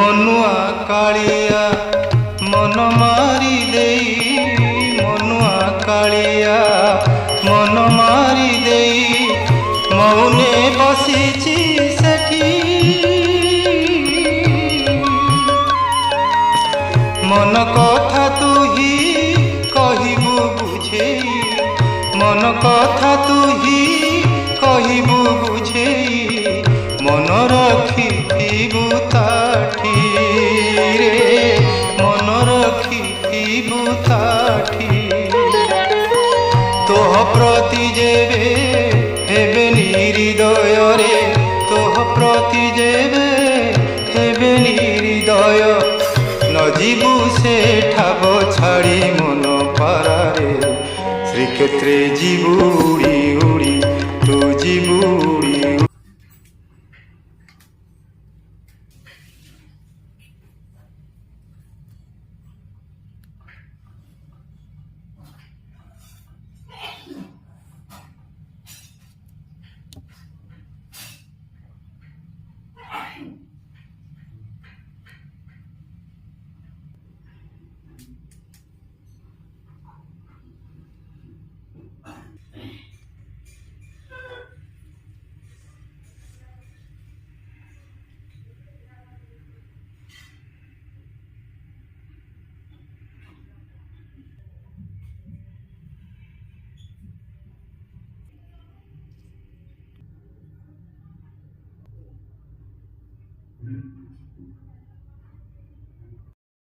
मनुआ कालिया मन मारी देई मनुआ कालिया मन मारी देई मौने बसिची सेठी मन कथा तू ही कहबू बुझेई मन कथा तू ही कहबू बुझेई मन रखिबू ताठी रे मन रखिबू ताठी तोह प्रति जेबे हेबे निर्दय रे तोह प्रति जेबे हेबे निर्दय न जीवु से ठाब छाड़ी मन पारारे श्रीक्षेत्रे जीवु उड़ी उड़ी तू जीवु